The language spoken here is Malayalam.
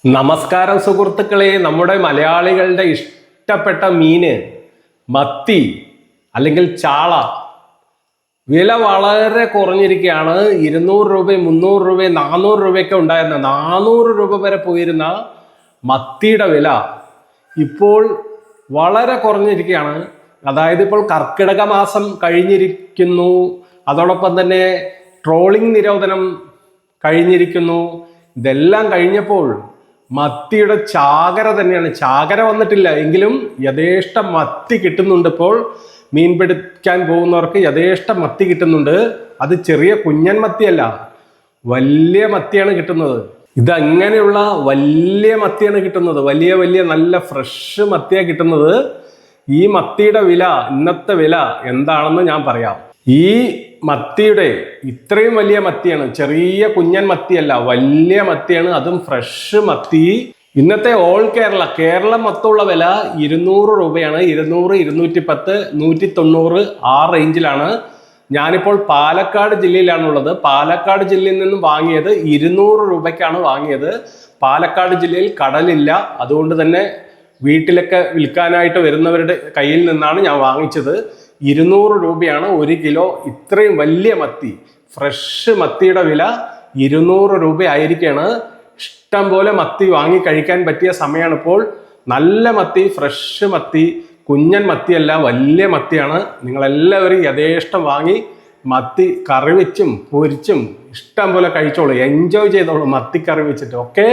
നമസ്കാരം സുഹൃത്തുക്കളെ, നമ്മുടെ മലയാളികളുടെ ഇഷ്ടപ്പെട്ട മീന് മത്തി അല്ലെങ്കിൽ ചാള വില വളരെ കുറഞ്ഞിരിക്കുകയാണ്. 200 രൂപ, 300 രൂപ, 400 രൂപയൊക്കെ ഉണ്ടായിരുന്ന 400 രൂപ വരെ പോയിരുന്ന മത്തിയുടെ വില ഇപ്പോൾ വളരെ കുറഞ്ഞിരിക്കുകയാണ്. അതായത് ഇപ്പോൾ കർക്കിടക മാസം കഴിഞ്ഞിരിക്കുന്നു, അതോടൊപ്പം തന്നെ ട്രോളിംഗ് നിരോധനം കഴിഞ്ഞിരിക്കുന്നു. ഇതെല്ലാം കഴിഞ്ഞപ്പോൾ മത്തിയുടെ ചാകര തന്നെയാണ്. ചാകര വന്നിട്ടില്ല എങ്കിലും യഥേഷ്ടം മത്തി കിട്ടുന്നുണ്ട്. ഇപ്പോൾ മീൻ പിടിക്കാൻ പോകുന്നവർക്ക് യഥേഷ്ടം മത്തി കിട്ടുന്നുണ്ട്. അത് ചെറിയ കുഞ്ഞൻ മത്തിയല്ല, വലിയ മത്തിയാണ് കിട്ടുന്നത്. ഇതങ്ങനെയുള്ള വലിയ മത്തിയാണ് കിട്ടുന്നത്. വലിയ വലിയ നല്ല ഫ്രഷ് മത്തിയാണ് കിട്ടുന്നത്. ഈ മത്തിയുടെ വില, ഇന്നത്തെ വില എന്താണെന്ന് ഞാൻ പറയാം. ഈ മത്തിയുടെ ഇത്രയും വലിയ മത്തിയാണ്, ചെറിയ കുഞ്ഞൻ മത്തിയല്ല, വലിയ മത്തിയാണ്, അതും ഫ്രഷ് മത്തി. ഇന്നത്തെ ഓൾ കേരളം മൊത്തമുള്ള വില 200 രൂപയാണ്. 200, 210, 190 ആ റേഞ്ചിലാണ്. ഞാനിപ്പോൾ പാലക്കാട് ജില്ലയിലാണുള്ളത്. പാലക്കാട് ജില്ലയിൽ നിന്നും വാങ്ങിയത് 200 രൂപയ്ക്കാണ് വാങ്ങിയത്. പാലക്കാട് ജില്ലയിൽ കടലില്ല, അതുകൊണ്ട് തന്നെ വീട്ടിലൊക്കെ വിൽക്കാനായിട്ട് വരുന്നവരുടെ കയ്യിൽ നിന്നാണ് ഞാൻ വാങ്ങിച്ചത്. 200 രൂപയാണ് 1 കിലോ. ഇത്രയും വലിയ മത്തി, ഫ്രഷ് മത്തിയുടെ വില 200 രൂപ ആയിരിക്കുകയാണ്. ഇഷ്ടം പോലെ മത്തി വാങ്ങി കഴിക്കാൻ പറ്റിയ സമയമാണ് ഇപ്പോൾ. നല്ല മത്തി, ഫ്രഷ് മത്തി, കുഞ്ഞൻ മത്തിയല്ല, വലിയ മത്തിയാണ്. നിങ്ങളെല്ലാവരും യഥേഷ്ടം വാങ്ങി മത്തി കറി വെച്ചും പൊരിച്ചും ഇഷ്ടം പോലെ കഴിച്ചോളൂ, എൻജോയ് ചെയ്തോളൂ മത്തി കറി വെച്ചിട്ട്. ഓക്കെ.